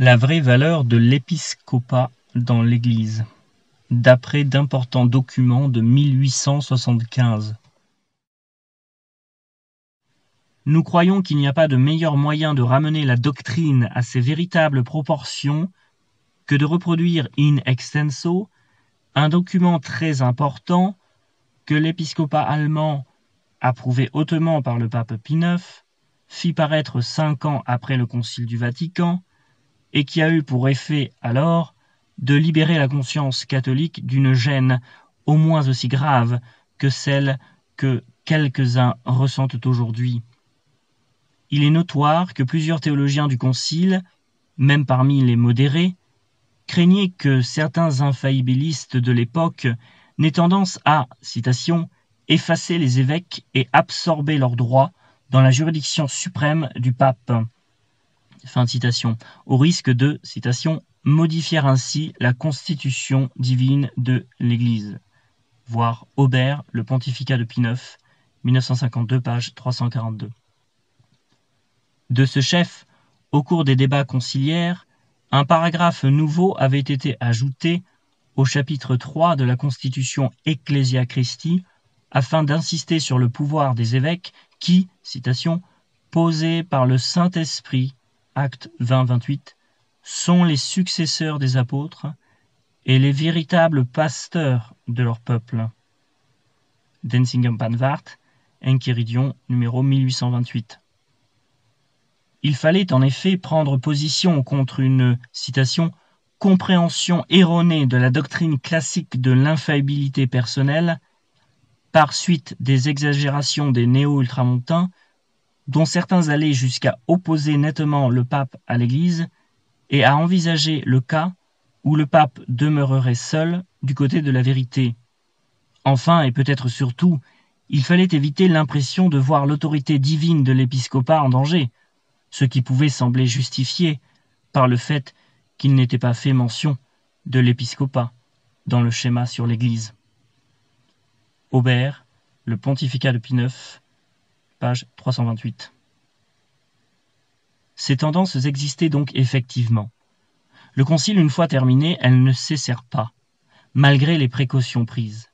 La vraie valeur de l'épiscopat dans l'Église, d'après d'importants documents de 1875. Nous croyons qu'il n'y a pas de meilleur moyen de ramener la doctrine à ses véritables proportions que de reproduire in extenso un document très important que l'épiscopat allemand, approuvé hautement par le pape Pie IX, fit paraître 5 ans après le Concile du Vatican, et qui a eu pour effet alors de libérer la conscience catholique d'une gêne au moins aussi grave que celle que quelques-uns ressentent aujourd'hui. Il est notoire que plusieurs théologiens du Concile, même parmi les modérés, craignaient que certains infaillibilistes de l'époque n'aient tendance à, citation, effacer les évêques et absorber leurs droits dans la juridiction suprême du pape. Fin de citation, au risque de, citation, modifier ainsi la constitution divine de l'Église. Voir Aubert, le pontificat de Pie IX, 1952, page 342. De ce chef, au cours des débats conciliaires, un paragraphe nouveau avait été ajouté au chapitre 3 de la Constitution Ecclesia Christi afin d'insister sur le pouvoir des évêques qui, citation, posés par le Saint-Esprit, acte 20-28, sont les successeurs des apôtres et les véritables pasteurs de leur peuple. Denzinger-Banwart, Enchiridion, numéro 1828. Il fallait en effet prendre position contre une, citation, compréhension erronée de la doctrine classique de l'infaillibilité personnelle par suite des exagérations des néo-ultramontains dont certains allaient jusqu'à opposer nettement le pape à l'Église et à envisager le cas où le pape demeurerait seul du côté de la vérité. Enfin, et peut-être surtout, il fallait éviter l'impression de voir l'autorité divine de l'épiscopat en danger, ce qui pouvait sembler justifié par le fait qu'il n'était pas fait mention de l'épiscopat dans le schéma sur l'Église. Aubert, le pontificat de Pie IX, page 328. Ces tendances existaient donc effectivement. Le concile, une fois terminé, elles ne cessèrent pas, malgré les précautions prises.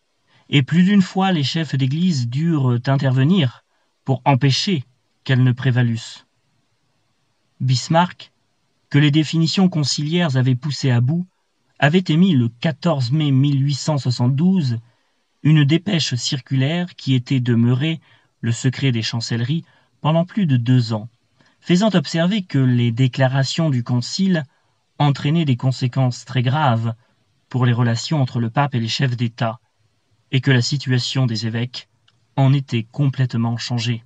Et plus d'une fois, les chefs d'Église durent intervenir pour empêcher qu'elles ne prévalussent. Bismarck, que les définitions conciliaires avaient poussé à bout, avait émis le 14 mai 1872 une dépêche circulaire qui était demeurée le secret des chancelleries pendant plus de 2 ans, faisant observer que les déclarations du concile entraînaient des conséquences très graves pour les relations entre le pape et les chefs d'État, et que la situation des évêques en était complètement changée.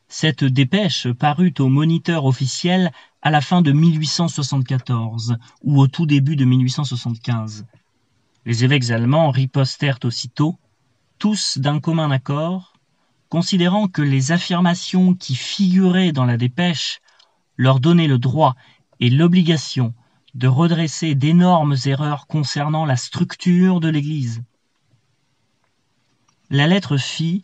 Cette dépêche parut au Moniteur officiel à la fin de 1874 ou au tout début de 1875. Les évêques allemands ripostèrent aussitôt, tous d'un commun accord, considérant que les affirmations qui figuraient dans la dépêche leur donnaient le droit et l'obligation de redresser d'énormes erreurs concernant la structure de l'Église. La lettre fit,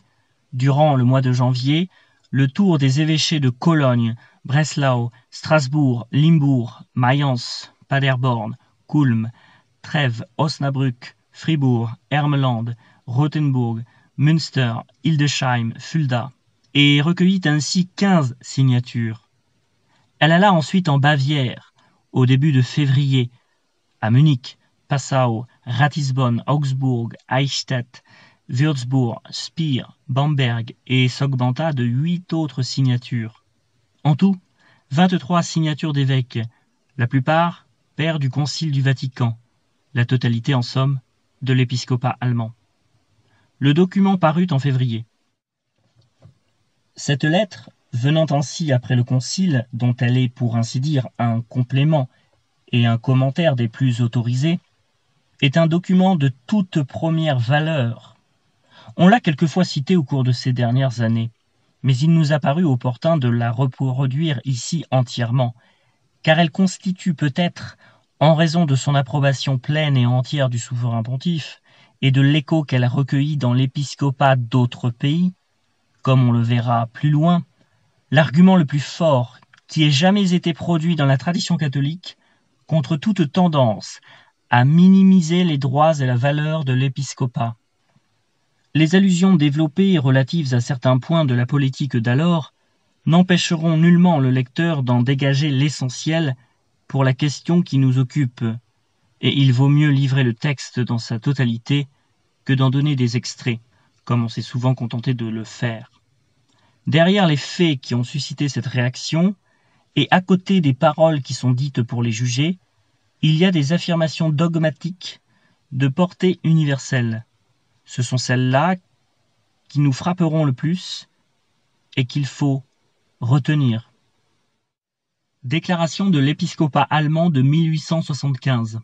durant le mois de janvier, le tour des évêchés de Cologne, Breslau, Strasbourg, Limbourg, Mayence, Paderborn, Kulm, Trèves, Osnabrück, Fribourg, Ermeland, Rothenburg, Münster, Hildesheim, Fulda, et recueillit ainsi 15 signatures. Elle alla ensuite en Bavière, au début de février, à Munich, Passau, Ratisbonne, Augsbourg, Eichstätt, Würzburg, Speyer, Bamberg et s'augmenta de 8 autres signatures. En tout, 23 signatures d'évêques, la plupart pairs du Concile du Vatican, la totalité en somme de l'épiscopat allemand. Le document parut en février. Cette lettre, venant ainsi après le Concile, dont elle est pour ainsi dire un complément et un commentaire des plus autorisés, est un document de toute première valeur. On l'a quelquefois cité au cours de ces dernières années, mais il nous a paru opportun de la reproduire ici entièrement, car elle constitue peut-être, en raison de son approbation pleine et entière du souverain pontife, et de l'écho qu'elle a recueilli dans l'épiscopat d'autres pays, comme on le verra plus loin, l'argument le plus fort qui ait jamais été produit dans la tradition catholique, contre toute tendance à minimiser les droits et la valeur de l'épiscopat. Les allusions développées relatives à certains points de la politique d'alors n'empêcheront nullement le lecteur d'en dégager l'essentiel pour la question qui nous occupe, et il vaut mieux livrer le texte dans sa totalité que d'en donner des extraits, comme on s'est souvent contenté de le faire. Derrière les faits qui ont suscité cette réaction, et à côté des paroles qui sont dites pour les juger, il y a des affirmations dogmatiques de portée universelle. Ce sont celles-là qui nous frapperont le plus et qu'il faut retenir. Déclaration de l'épiscopat allemand de 1875.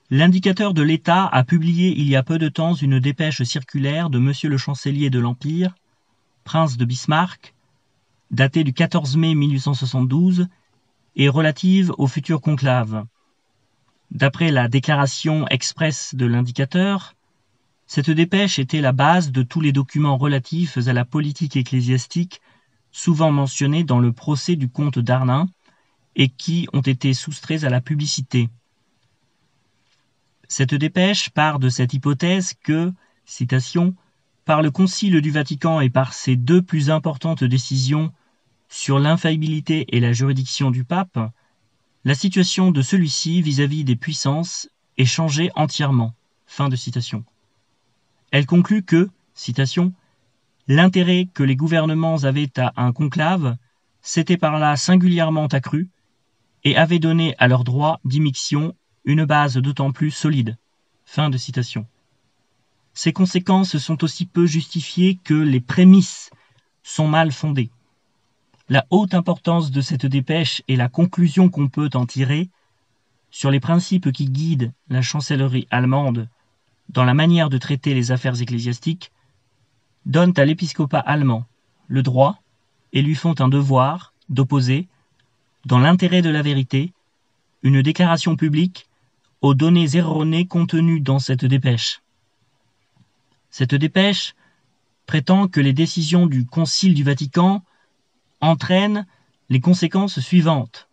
L'indicateur de l'État a publié il y a peu de temps une dépêche circulaire de Monsieur le chancelier de l'Empire, prince de Bismarck, datée du 14 mai 1872 et relative au futur conclave. D'après la déclaration expresse de l'indicateur, cette dépêche était la base de tous les documents relatifs à la politique ecclésiastique souvent mentionnés dans le procès du comte d'Arnain et qui ont été soustraits à la publicité. Cette dépêche part de cette hypothèse que, citation, par le Concile du Vatican et par ses deux plus importantes décisions sur l'infaillibilité et la juridiction du pape, la situation de celui-ci vis-à-vis des puissances est changée entièrement. Fin de citation. Elle conclut que, citation, l'intérêt que les gouvernements avaient à un conclave s'était par là singulièrement accru et avait donné à leur droit d'immixtion une base d'autant plus solide. Fin de citation. Ces conséquences sont aussi peu justifiées que les prémices sont mal fondées. La haute importance de cette dépêche et la conclusion qu'on peut en tirer sur les principes qui guident la chancellerie allemande dans la manière de traiter les affaires ecclésiastiques donnent à l'épiscopat allemand le droit et lui font un devoir d'opposer, dans l'intérêt de la vérité, une déclaration publique aux données erronées contenues dans cette dépêche. Cette dépêche prétend que les décisions du Concile du Vatican entraînent les conséquences suivantes.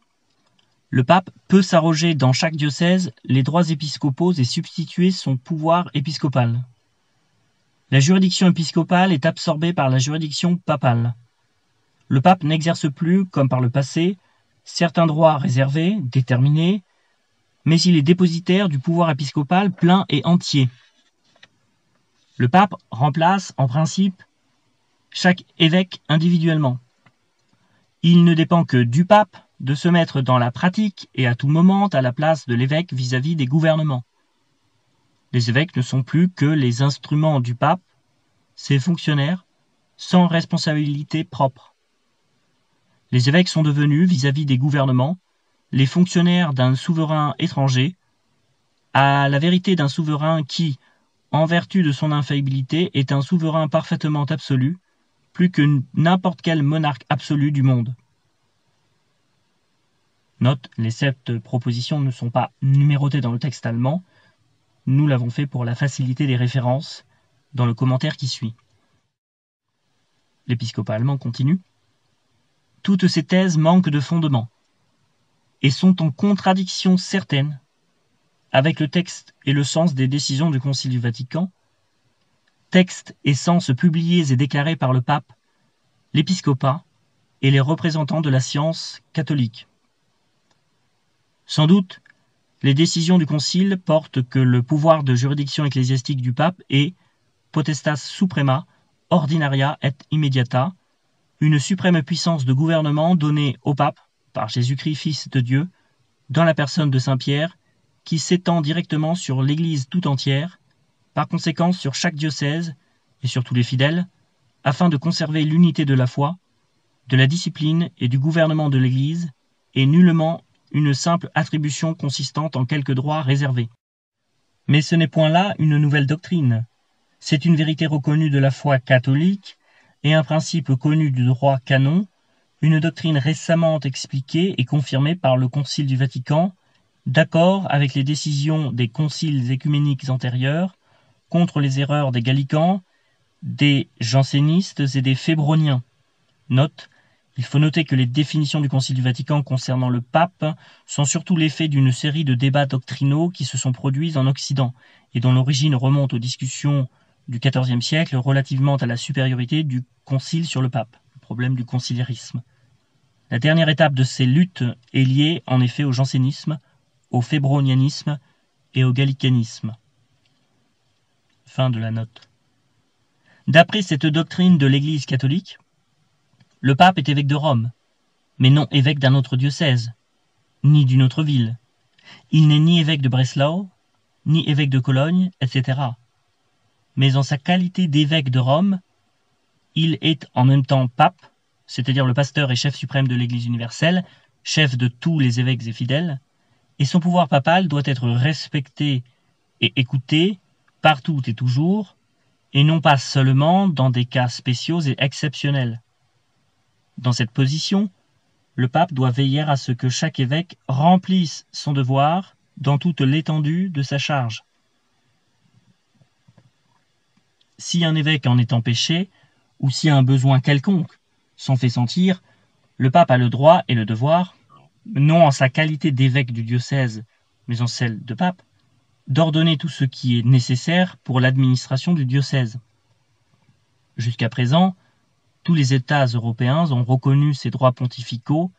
Le pape peut s'arroger dans chaque diocèse les droits épiscopaux et substituer son pouvoir épiscopal. La juridiction épiscopale est absorbée par la juridiction papale. Le pape n'exerce plus, comme par le passé, certains droits réservés, déterminés, mais il est dépositaire du pouvoir épiscopal plein et entier. Le pape remplace, en principe, chaque évêque individuellement. Il ne dépend que du pape de se mettre dans la pratique et à tout moment à la place de l'évêque vis-à-vis des gouvernements. Les évêques ne sont plus que les instruments du pape, ses fonctionnaires, sans responsabilité propre. Les évêques sont devenus, vis-à-vis des gouvernements, les fonctionnaires d'un souverain étranger, à la vérité d'un souverain qui, en vertu de son infaillibilité, est un souverain parfaitement absolu, plus que n'importe quel monarque absolu du monde. Note, les 7 propositions ne sont pas numérotées dans le texte allemand. Nous l'avons fait pour la facilité des références dans le commentaire qui suit. L'épiscopat allemand continue. Toutes ces thèses manquent de fondement et sont en contradiction certaine avec le texte et le sens des décisions du Concile du Vatican, texte et sens publiés et déclarés par le pape, l'épiscopat et les représentants de la science catholique. Sans doute, les décisions du Concile portent que le pouvoir de juridiction ecclésiastique du pape est potestas suprema ordinaria et immediata, une suprême puissance de gouvernement donnée au pape par Jésus-Christ, Fils de Dieu, dans la personne de Saint Pierre, qui s'étend directement sur l'Église tout entière, par conséquent sur chaque diocèse et sur tous les fidèles, afin de conserver l'unité de la foi, de la discipline et du gouvernement de l'Église, et nullement une simple attribution consistante en quelques droits réservés. Mais ce n'est point là une nouvelle doctrine. C'est une vérité reconnue de la foi catholique et un principe connu du droit canon, une doctrine récemment expliquée et confirmée par le Concile du Vatican, d'accord avec les décisions des conciles œcuméniques antérieurs, contre les erreurs des gallicans, des jansénistes et des fébroniens. Note, Il faut noter que les définitions du Concile du Vatican concernant le pape sont surtout l'effet d'une série de débats doctrinaux qui se sont produits en Occident et dont l'origine remonte aux discussions du XIVe siècle relativement à la supériorité du concile sur le pape, le problème du conciliarisme. La dernière étape de ces luttes est liée en effet au jansénisme, au fébronianisme et au gallicanisme. Fin de la note. D'après cette doctrine de l'Église catholique, le pape est évêque de Rome, mais non évêque d'un autre diocèse, ni d'une autre ville. Il n'est ni évêque de Breslau, ni évêque de Cologne, etc. Mais en sa qualité d'évêque de Rome, il est en même temps pape, c'est-à-dire le pasteur et chef suprême de l'Église universelle, chef de tous les évêques et fidèles, et son pouvoir papal doit être respecté et écouté partout et toujours, et non pas seulement dans des cas spéciaux et exceptionnels. Dans cette position, le pape doit veiller à ce que chaque évêque remplisse son devoir dans toute l'étendue de sa charge. Si un évêque en est empêché, ou si un besoin quelconque s'en fait sentir, le pape a le droit et le devoir, non en sa qualité d'évêque du diocèse, mais en celle de pape, d'ordonner tout ce qui est nécessaire pour l'administration du diocèse. Jusqu'à présent, tous les États européens ont reconnu ces droits pontificaux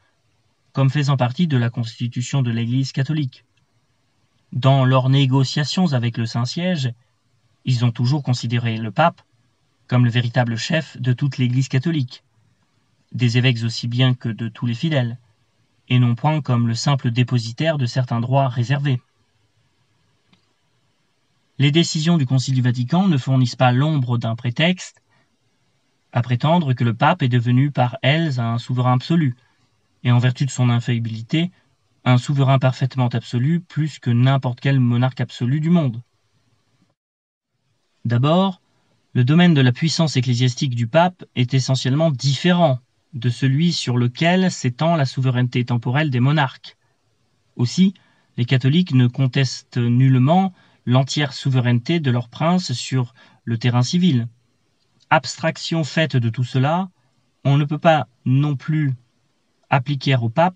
comme faisant partie de la constitution de l'Église catholique. Dans leurs négociations avec le Saint-Siège, ils ont toujours considéré le pape comme le véritable chef de toute l'Église catholique, des évêques aussi bien que de tous les fidèles, et non point comme le simple dépositaire de certains droits réservés. Les décisions du Concile du Vatican ne fournissent pas l'ombre d'un prétexte à prétendre que le pape est devenu par elles un souverain absolu, et en vertu de son infaillibilité, un souverain parfaitement absolu plus que n'importe quel monarque absolu du monde. D'abord, le domaine de la puissance ecclésiastique du pape est essentiellement différent de celui sur lequel s'étend la souveraineté temporelle des monarques. Aussi, les catholiques ne contestent nullement l'entière souveraineté de leur prince sur le terrain civil. Abstraction faite de tout cela, on ne peut pas non plus appliquer au pape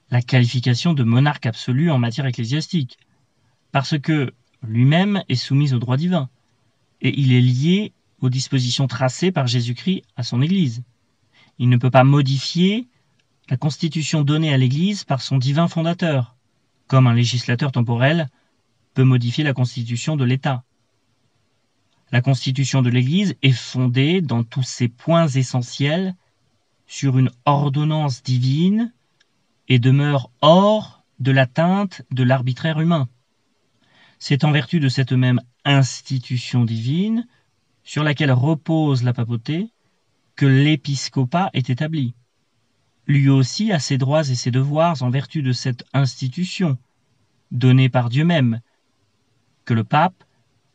la qualification de monarque absolu en matière ecclésiastique, parce que lui-même est soumis au droit divin, et il est lié aux dispositions tracées par Jésus-Christ à son Église. Il ne peut pas modifier la constitution donnée à l'Église par son divin fondateur, comme un législateur temporel peut modifier la constitution de l'État. La constitution de l'Église est fondée dans tous ses points essentiels sur une ordonnance divine et demeure hors de l'atteinte de l'arbitraire humain. C'est en vertu de cette même institution divine sur laquelle repose la papauté que l'épiscopat est établi. Lui aussi a ses droits et ses devoirs en vertu de cette institution, donnée par Dieu même, que le pape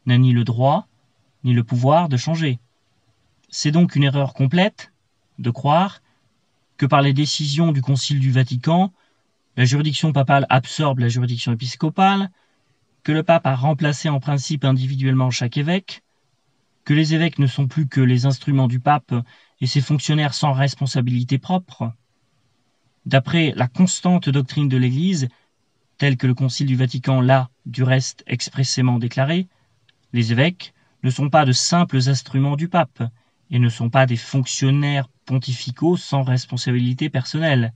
n'a ni le droit ni le pouvoir de changer. C'est donc une erreur complète de croire que par les décisions du Concile du Vatican, la juridiction papale absorbe la juridiction épiscopale, que le pape a remplacé en principe individuellement chaque évêque, que les évêques ne sont plus que les instruments du pape et ses fonctionnaires sans responsabilité propre. D'après la constante doctrine de l'Église, telle que le Concile du Vatican l'a, du reste, expressément déclaré, les évêques ne sont pas de simples instruments du pape et ne sont pas des fonctionnaires pontificaux sans responsabilité personnelle,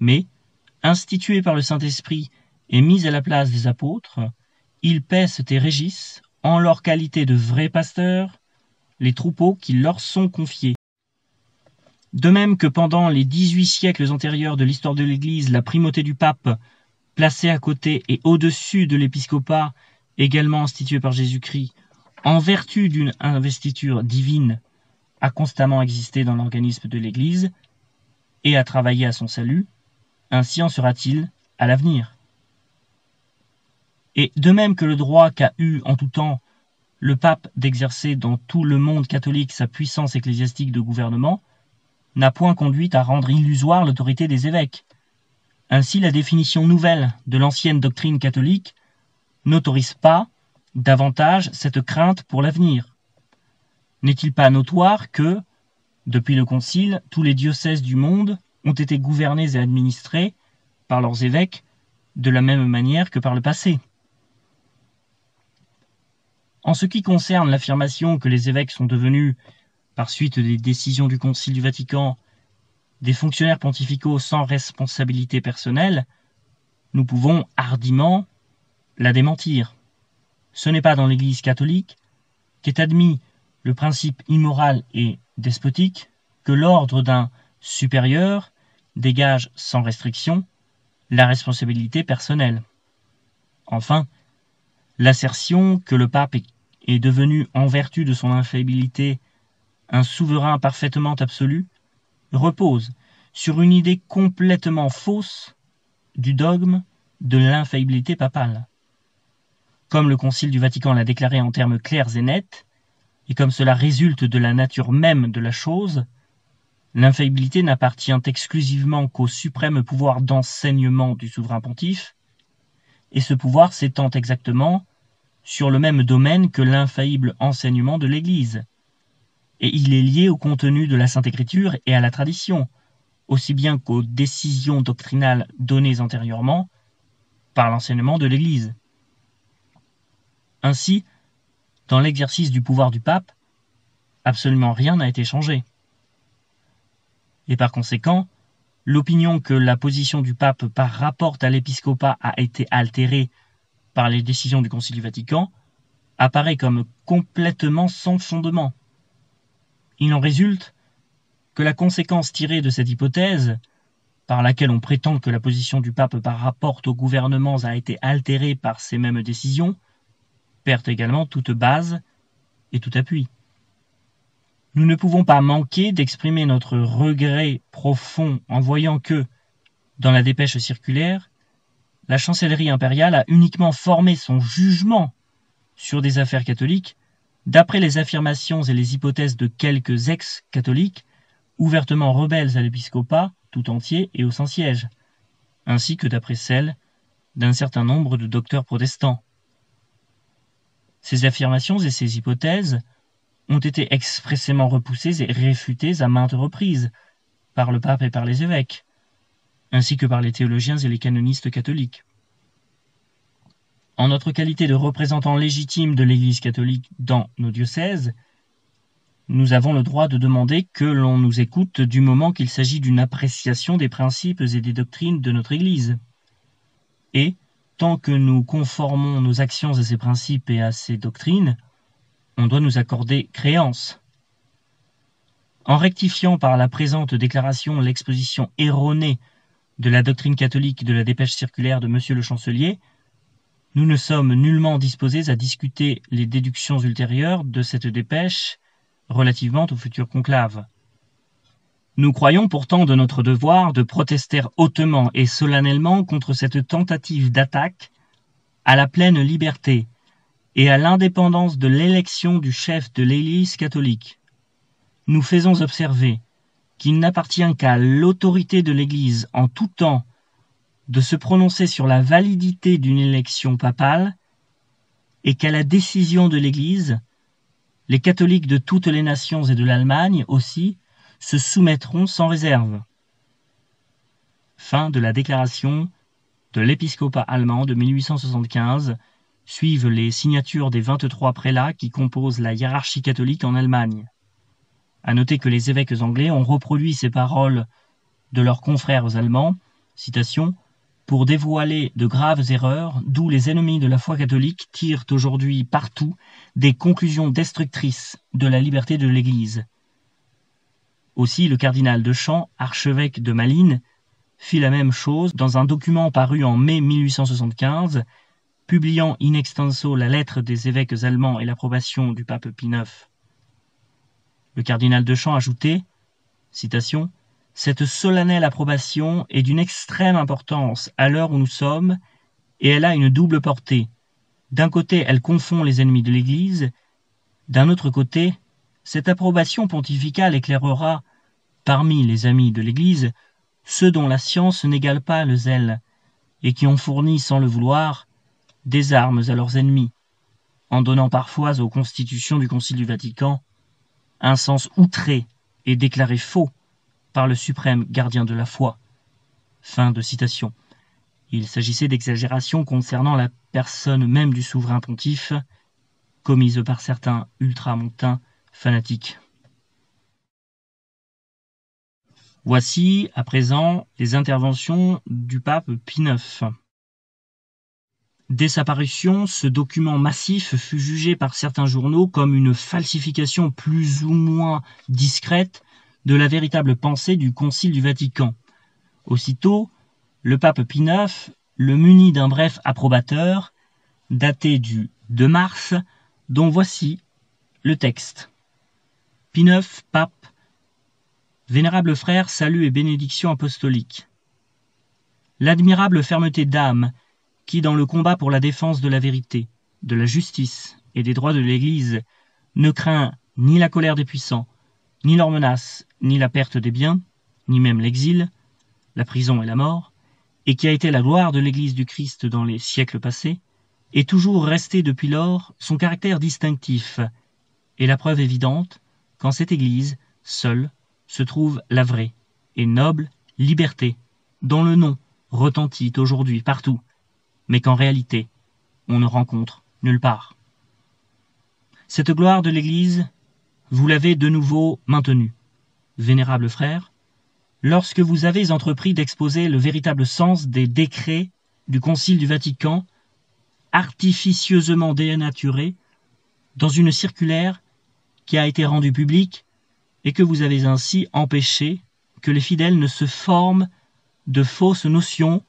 mais, institués par le Saint-Esprit et mis à la place des apôtres, ils paissent et régissent, en leur qualité de vrais pasteurs, les troupeaux qui leur sont confiés. De même que pendant les 18 siècles antérieurs de l'histoire de l'Église, la primauté du pape, placée à côté et au-dessus de l'épiscopat, également institué par Jésus-Christ, en vertu d'une investiture divine, a constamment existé dans l'organisme de l'Église et a travaillé à son salut, ainsi en sera-t-il à l'avenir. Et de même que le droit qu'a eu en tout temps le pape d'exercer dans tout le monde catholique sa puissance ecclésiastique de gouvernement, n'a point conduit à rendre illusoire l'autorité des évêques. Ainsi, la définition nouvelle de l'ancienne doctrine catholique n'autorise pas davantage cette crainte pour l'avenir. N'est-il pas notoire que, Depuis le Concile, tous les diocèses du monde ont été gouvernés et administrés par leurs évêques de la même manière que par le passé. En ce qui concerne l'affirmation que les évêques sont devenus, par suite des décisions du Concile du Vatican, des fonctionnaires pontificaux sans responsabilité personnelle, nous pouvons hardiment la démentir. Ce n'est pas dans l'Église catholique qu'est admis le principe immoral et despotique que l'ordre d'un supérieur dégage sans restriction la responsabilité personnelle. Enfin, l'assertion que le pape est devenu, en vertu de son infaillibilité, un souverain parfaitement absolu, repose sur une idée complètement fausse du dogme de l'infaillibilité papale. Comme le Concile du Vatican l'a déclaré en termes clairs et nets, et comme cela résulte de la nature même de la chose, l'infaillibilité n'appartient exclusivement qu'au suprême pouvoir d'enseignement du souverain pontife, et ce pouvoir s'étend exactement sur le même domaine que l'infaillible enseignement de l'Église. Et il est lié au contenu de la Sainte Écriture et à la tradition, aussi bien qu'aux décisions doctrinales données antérieurement par l'enseignement de l'Église. Ainsi, dans l'exercice du pouvoir du pape, absolument rien n'a été changé. Et par conséquent, l'opinion que la position du pape par rapport à l'épiscopat a été altérée par les décisions du Concile du Vatican apparaît comme complètement sans fondement. Il en résulte que la conséquence tirée de cette hypothèse, par laquelle on prétend que la position du pape par rapport aux gouvernements a été altérée par ces mêmes décisions, perd également toute base et tout appui. Nous ne pouvons pas manquer d'exprimer notre regret profond en voyant que, dans la dépêche circulaire, la chancellerie impériale a uniquement formé son jugement sur des affaires catholiques d'après les affirmations et les hypothèses de quelques ex-catholiques ouvertement rebelles à l'épiscopat tout entier et au Saint-Siège, ainsi que d'après celles d'un certain nombre de docteurs protestants. Ces affirmations et ces hypothèses ont été expressément repoussées et réfutées à maintes reprises par le pape et par les évêques, ainsi que par les théologiens et les canonistes catholiques. En notre qualité de représentants légitimes de l'Église catholique dans nos diocèses, nous avons le droit de demander que l'on nous écoute du moment qu'il s'agit d'une appréciation des principes et des doctrines de notre Église. Et, tant que nous conformons nos actions à ces principes et à ces doctrines, on doit nous accorder créance. En rectifiant par la présente déclaration l'exposition erronée de la doctrine catholique de la dépêche circulaire de Monsieur le Chancelier, nous ne sommes nullement disposés à discuter les déductions ultérieures de cette dépêche relativement au futur conclave. Nous croyons pourtant de notre devoir de protester hautement et solennellement contre cette tentative d'attaque à la pleine liberté et à l'indépendance de l'élection du chef de l'Église catholique. Nous faisons observer qu'il n'appartient qu'à l'autorité de l'Église en tout temps de se prononcer sur la validité d'une élection papale et qu'à la décision de l'Église, les catholiques de toutes les nations et de l'Allemagne aussi se soumettront sans réserve. Fin de la déclaration de l'épiscopat allemand de 1875, suivent les signatures des 23 prélats qui composent la hiérarchie catholique en Allemagne. À noter que les évêques anglais ont reproduit ces paroles de leurs confrères allemands, citation, pour dévoiler de graves erreurs, d'où les ennemis de la foi catholique tirent aujourd'hui partout des conclusions destructrices de la liberté de l'Église. Aussi, le cardinal de Champ, archevêque de Malines, fit la même chose dans un document paru en mai 1875, publiant in extenso la lettre des évêques allemands et l'approbation du pape Pie IX. Le cardinal de Champ ajoutait, citation, « Cette solennelle approbation est d'une extrême importance à l'heure où nous sommes, et elle a une double portée. D'un côté, elle confond les ennemis de l'Église, d'un autre côté, cette approbation pontificale éclairera, parmi les amis de l'Église, ceux dont la science n'égale pas le zèle, et qui ont fourni, sans le vouloir, des armes à leurs ennemis, en donnant parfois aux constitutions du Concile du Vatican un sens outré est déclaré faux par le suprême gardien de la foi. » Fin de citation. Il s'agissait d'exagérations concernant la personne même du souverain pontife, commises par certains ultramontains fanatiques. Voici à présent les interventions du pape Pie IX. Dès sa parution, ce document massif fut jugé par certains journaux comme une falsification plus ou moins discrète de la véritable pensée du Concile du Vatican. Aussitôt, le pape Pie IX le munit d'un bref approbateur, daté du 2 mars, dont voici le texte. Pie IX, pape, Vénérable frère, salut et bénédiction apostolique. L'admirable fermeté d'âme qui, dans le combat pour la défense de la vérité, de la justice et des droits de l'Église, ne craint ni la colère des puissants, ni leurs menaces, ni la perte des biens, ni même l'exil, la prison et la mort, et qui a été la gloire de l'Église du Christ dans les siècles passés, est toujours resté depuis lors son caractère distinctif, et la preuve évidente qu'en cette Église, seule, se trouve la vraie et noble liberté, dont le nom retentit aujourd'hui partout, mais qu'en réalité, on ne rencontre nulle part. Cette gloire de l'Église, vous l'avez de nouveau maintenue, vénérable frère, lorsque vous avez entrepris d'exposer le véritable sens des décrets du Concile du Vatican, artificieusement dénaturés, dans une circulaire qui a été rendue publique et que vous avez ainsi empêché que les fidèles ne se forment de fausses notions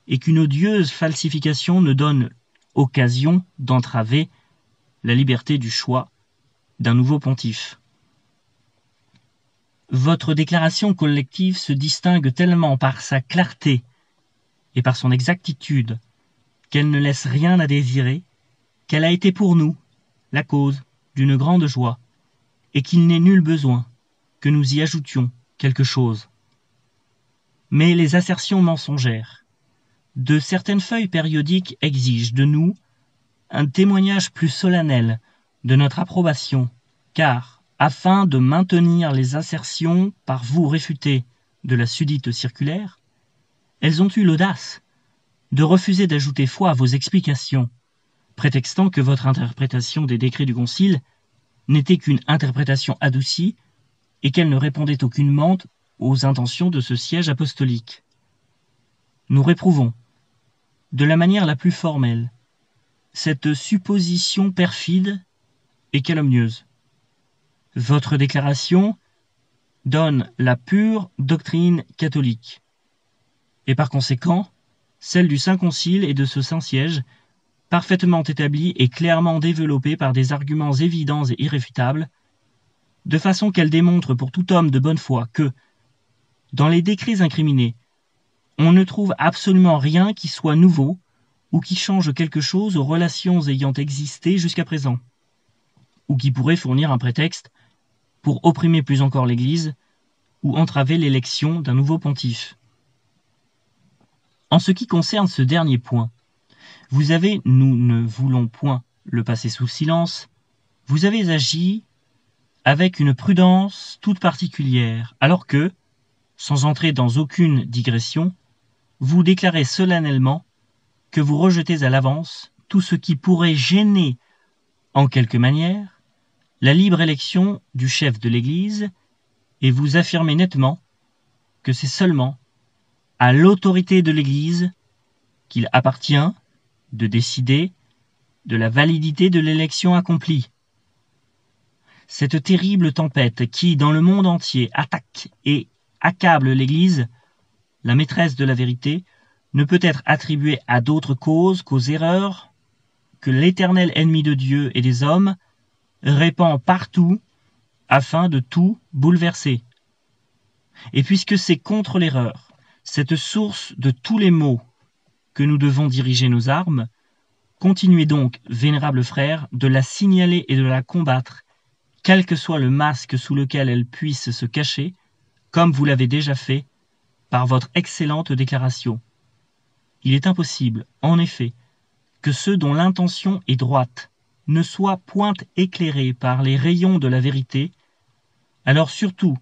et qu'une odieuse falsification ne donne occasion d'entraver la liberté du choix d'un nouveau pontife. Votre déclaration collective se distingue tellement par sa clarté et par son exactitude qu'elle ne laisse rien à désirer, qu'elle a été pour nous la cause d'une grande joie et qu'il n'est nul besoin que nous y ajoutions quelque chose. Mais les assertions mensongères de certaines feuilles périodiques exigent de nous un témoignage plus solennel de notre approbation, car, afin de maintenir les assertions par vous réfutées de la sudite circulaire, elles ont eu l'audace de refuser d'ajouter foi à vos explications, prétextant que votre interprétation des décrets du Concile n'était qu'une interprétation adoucie et qu'elle ne répondait aucunement aux intentions de ce siège apostolique. Nous réprouvons, de la manière la plus formelle, cette supposition perfide et calomnieuse. Votre déclaration donne la pure doctrine catholique, et par conséquent, celle du Saint Concile et de ce Saint-Siège, parfaitement établie et clairement développée par des arguments évidents et irréfutables, de façon qu'elle démontre pour tout homme de bonne foi que, dans les décrets incriminés, on ne trouve absolument rien qui soit nouveau ou qui change quelque chose aux relations ayant existé jusqu'à présent, ou qui pourrait fournir un prétexte pour opprimer plus encore l'Église ou entraver l'élection d'un nouveau pontife. En ce qui concerne ce dernier point, vous avez, nous ne voulons point le passer sous silence, vous avez agi avec une prudence toute particulière, alors que, sans entrer dans aucune digression, vous déclarez solennellement que vous rejetez à l'avance tout ce qui pourrait gêner, en quelque manière, la libre élection du chef de l'Église, et vous affirmez nettement que c'est seulement à l'autorité de l'Église qu'il appartient de décider de la validité de l'élection accomplie. Cette terrible tempête qui, dans le monde entier, attaque et accable l'Église, la maîtresse de la vérité, ne peut être attribuée à d'autres causes qu'aux erreurs que l'éternel ennemi de Dieu et des hommes répand partout afin de tout bouleverser. Et puisque c'est contre l'erreur, cette source de tous les maux, que nous devons diriger nos armes, continuez donc, vénérables frères, de la signaler et de la combattre, quel que soit le masque sous lequel elle puisse se cacher, comme vous l'avez déjà fait par votre excellente déclaration. Il est impossible, en effet, que ceux dont l'intention est droite ne soient point éclairés par les rayons de la vérité, alors surtout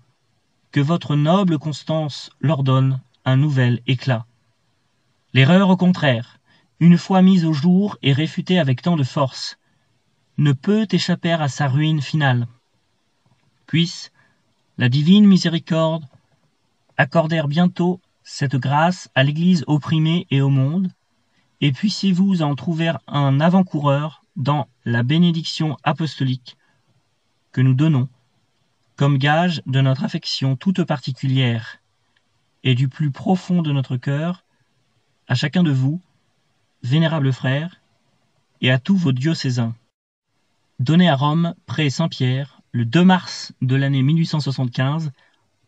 que votre noble constance leur donne un nouvel éclat. L'erreur, au contraire, une fois mise au jour et réfutée avec tant de force, ne peut échapper à sa ruine finale. Puisse la divine miséricorde accorder bientôt cette grâce à l'Église opprimée et au monde, et puissiez-vous en trouver un avant-coureur dans la bénédiction apostolique que nous donnons comme gage de notre affection toute particulière et du plus profond de notre cœur à chacun de vous, vénérables frères, et à tous vos diocésains. Donné à Rome, près Saint-Pierre, le 2 mars de l'année 1875,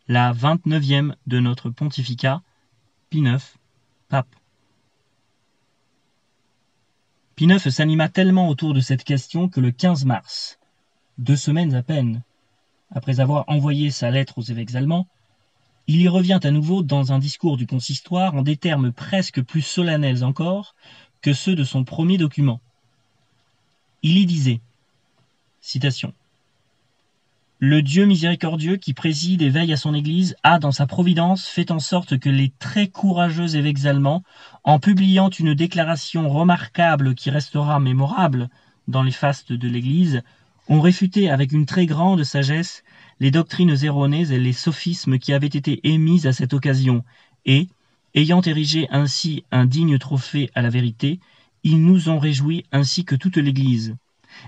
la 29e de notre pontificat, Pie IX, pape. Pie IX s'anima tellement autour de cette question que le 15 mars, 2 semaines à peine après avoir envoyé sa lettre aux évêques allemands, il y revient à nouveau dans un discours du consistoire en des termes presque plus solennels encore que ceux de son premier document. Il y disait, citation, « Le Dieu miséricordieux qui préside et veille à son Église a, dans sa providence, fait en sorte que les très courageux évêques allemands, en publiant une déclaration remarquable qui restera mémorable dans les fastes de l'Église, ont réfuté avec une très grande sagesse les doctrines erronées et les sophismes qui avaient été émis à cette occasion, et, ayant érigé ainsi un digne trophée à la vérité, ils nous ont réjouis ainsi que toute l'Église.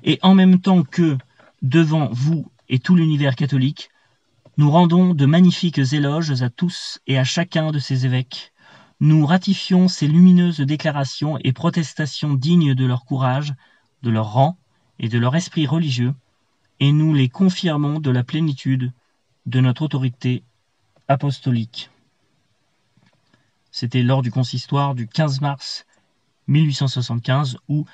Et en même temps que, devant vous et tout l'univers catholique, nous rendons de magnifiques éloges à tous et à chacun de ces évêques. Nous ratifions ces lumineuses déclarations et protestations dignes de leur courage, de leur rang et de leur esprit religieux, et nous les confirmons de la plénitude de notre autorité apostolique. » C'était lors du consistoire du 15 mars 1875 où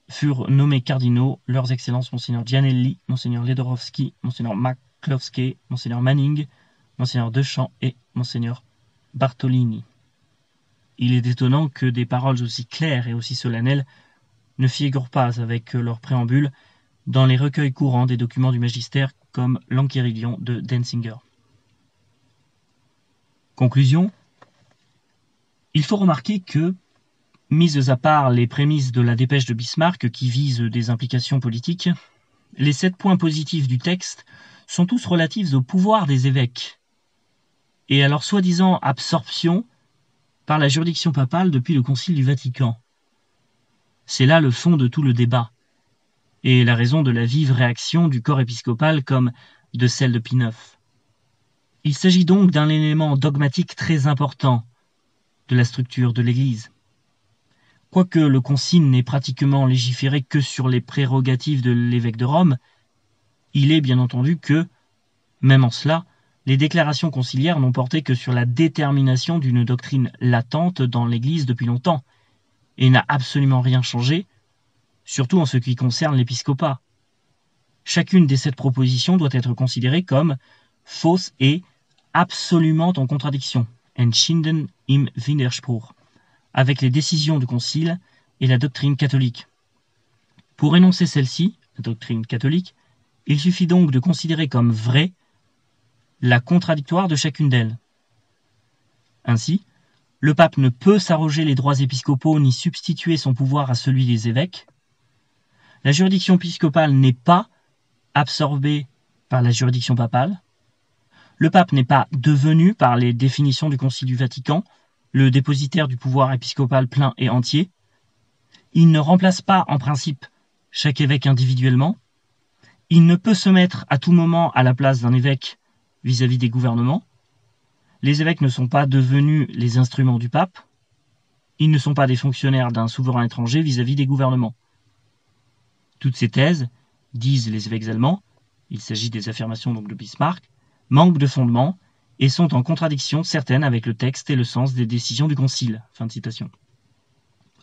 furent nommés cardinaux leurs excellences Monseigneur Gianelli, Monseigneur Ledorowski, Monseigneur McCloskey, Monseigneur Manning, Monseigneur Deschamps et Monseigneur Bartolini. Il est étonnant que des paroles aussi claires et aussi solennelles ne figurent pas avec leur préambule dans les recueils courants des documents du magistère comme l'Enchiridion de Denzinger. Conclusion. Il faut remarquer que, mises à part les prémices de la dépêche de Bismarck qui visent des implications politiques, les 7 points positifs du texte sont tous relatifs au pouvoir des évêques et à leur soi-disant absorption par la juridiction papale depuis le Concile du Vatican. C'est là le fond de tout le débat et la raison de la vive réaction du corps épiscopal comme de celle de Pie IX. Il s'agit donc d'un élément dogmatique très important de la structure de l'Église. Quoique le concile n'ait pratiquement légiféré que sur les prérogatives de l'évêque de Rome, il est bien entendu que, même en cela, les déclarations conciliaires n'ont porté que sur la détermination d'une doctrine latente dans l'Église depuis longtemps, et n'a absolument rien changé, surtout en ce qui concerne l'épiscopat. Chacune des 7 propositions doit être considérée comme fausse et absolument en contradiction, entschieden im Widerspruch, avec les décisions du Concile et la doctrine catholique. Pour énoncer celle-ci, la doctrine catholique, il suffit donc de considérer comme vraie la contradictoire de chacune d'elles. Ainsi, le pape ne peut s'arroger les droits épiscopaux ni substituer son pouvoir à celui des évêques. La juridiction épiscopale n'est pas absorbée par la juridiction papale. Le pape n'est pas devenu, par les définitions du Concile du Vatican, le dépositaire du pouvoir épiscopal plein et entier. Il ne remplace pas, en principe, chaque évêque individuellement. Il ne peut se mettre à tout moment à la place d'un évêque vis-à-vis des gouvernements. Les évêques ne sont pas devenus les instruments du pape. Ils ne sont pas des fonctionnaires d'un souverain étranger vis-à-vis des gouvernements. Toutes ces thèses, disent les évêques allemands, il s'agit des affirmations donc de Bismarck, manquent de fondement et sont en contradiction certaine avec le texte et le sens des décisions du Concile. Fin de citation.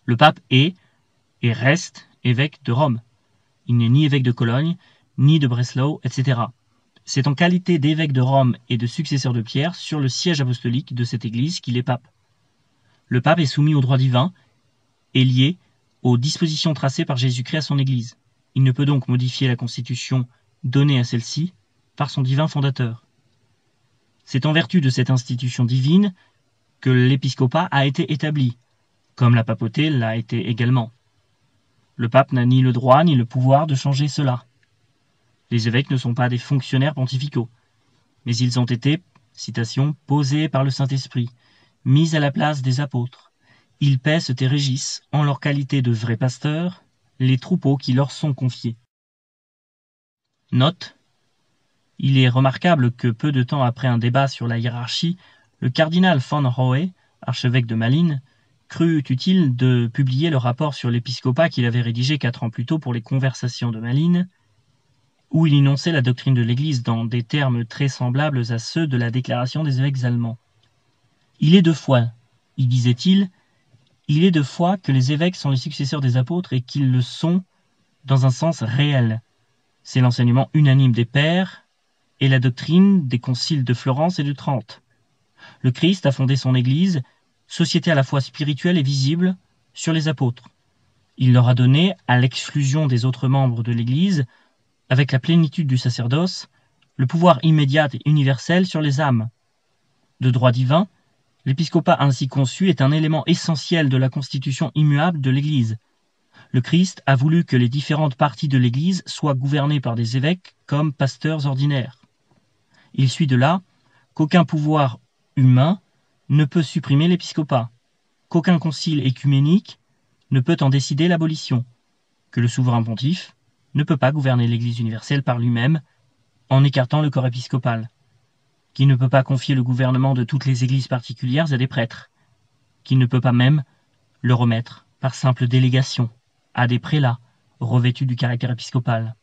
Le pape est et reste évêque de Rome. Il n'est ni évêque de Cologne, ni de Breslau, etc. C'est en qualité d'évêque de Rome et de successeur de Pierre sur le siège apostolique de cette Église qu'il est pape. Le pape est soumis au droit divin et lié aux dispositions tracées par Jésus-Christ à son Église. Il ne peut donc modifier la constitution donnée à celle-ci par son divin fondateur. C'est en vertu de cette institution divine que l'épiscopat a été établi, comme la papauté l'a été également. Le pape n'a ni le droit ni le pouvoir de changer cela. Les évêques ne sont pas des fonctionnaires pontificaux, mais ils ont été, citation, posés par le Saint-Esprit, mis à la place des apôtres. Ils paissent et régissent, en leur qualité de vrais pasteurs, les troupeaux qui leur sont confiés. Note: il est remarquable que peu de temps après un débat sur la hiérarchie, le cardinal von Rohe, archevêque de Malines, crut utile de publier le rapport sur l'épiscopat qu'il avait rédigé 4 ans plus tôt pour les Conversations de Malines, où il énonçait la doctrine de l'Église dans des termes très semblables à ceux de la déclaration des évêques allemands. Il est de foi, y disait-il, il est de foi que les évêques sont les successeurs des apôtres et qu'ils le sont dans un sens réel. C'est l'enseignement unanime des pères et la doctrine des conciles de Florence et de Trente. Le Christ a fondé son Église, société à la fois spirituelle et visible, sur les apôtres. Il leur a donné, à l'exclusion des autres membres de l'Église, avec la plénitude du sacerdoce, le pouvoir immédiat et universel sur les âmes. De droit divin, l'épiscopat ainsi conçu est un élément essentiel de la constitution immuable de l'Église. Le Christ a voulu que les différentes parties de l'Église soient gouvernées par des évêques comme pasteurs ordinaires. Il suit de là qu'aucun pouvoir humain ne peut supprimer l'épiscopat, qu'aucun concile écuménique ne peut en décider l'abolition, que le souverain pontife ne peut pas gouverner l'Église universelle par lui-même en écartant le corps épiscopal, qui ne peut pas confier le gouvernement de toutes les églises particulières à des prêtres, qui ne peut pas même le remettre par simple délégation à des prélats revêtus du caractère épiscopal.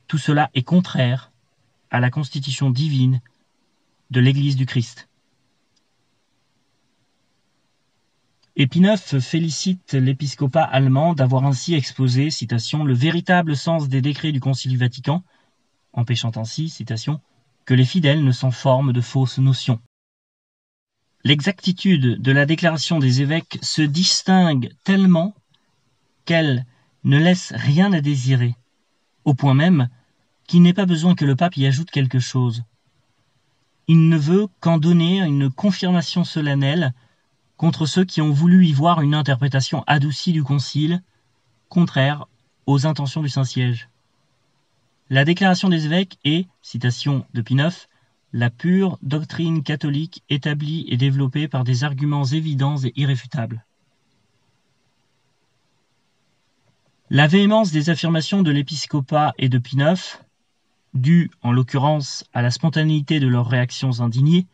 Tout cela est contraire à la constitution divine de l'Église du Christ. Et Pie IX félicite l'épiscopat allemand d'avoir ainsi exposé, citation, le véritable sens des décrets du Concile du Vatican, empêchant ainsi, citation, que les fidèles ne s'en forment de fausses notions. L'exactitude de la déclaration des évêques se distingue tellement qu'elle ne laisse rien à désirer, au point même qu'il n'est pas besoin que le pape y ajoute quelque chose. Il ne veut qu'en donner une confirmation solennelle contre ceux qui ont voulu y voir une interprétation adoucie du Concile, contraire aux intentions du Saint-Siège. La déclaration des évêques est, citation de Pie IX, la pure doctrine catholique établie et développée par des arguments évidents et irréfutables. La véhémence des affirmations de l'épiscopat et de Pie IX, due en l'occurrence à la spontanéité de leurs réactions indignées,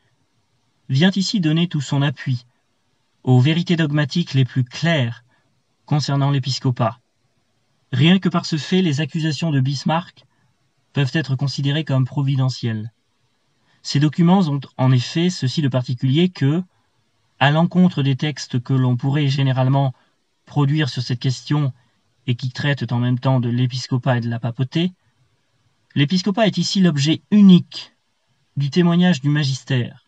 vient ici donner tout son appui aux vérités dogmatiques les plus claires concernant l'épiscopat. Rien que par ce fait, les accusations de Bismarck peuvent être considérées comme providentielles. Ces documents ont en effet ceci de particulier que, à l'encontre des textes que l'on pourrait généralement produire sur cette question et qui traitent en même temps de l'épiscopat et de la papauté, l'épiscopat est ici l'objet unique du témoignage du magistère,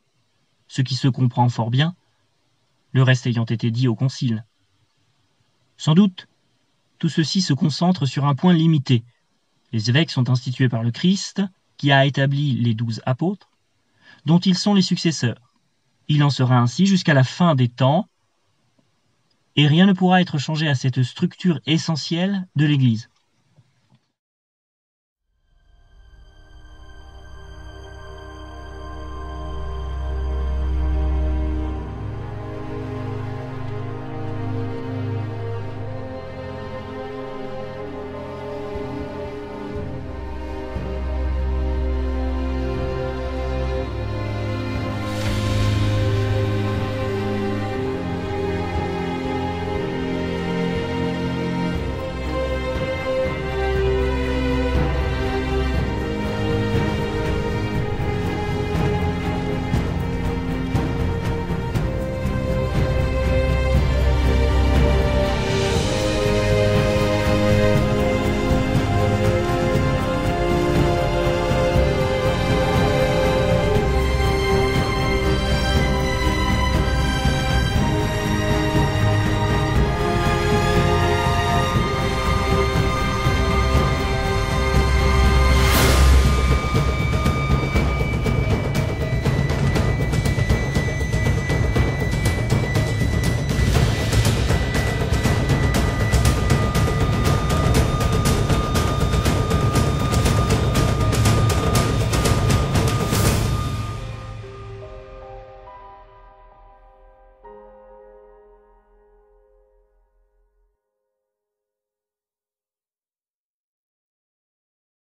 ce qui se comprend fort bien, le reste ayant été dit au concile. Sans doute, tout ceci se concentre sur un point limité. Les évêques sont institués par le Christ, qui a établi les 12 apôtres, dont ils sont les successeurs. Il en sera ainsi jusqu'à la fin des temps, et rien ne pourra être changé à cette structure essentielle de l'Église.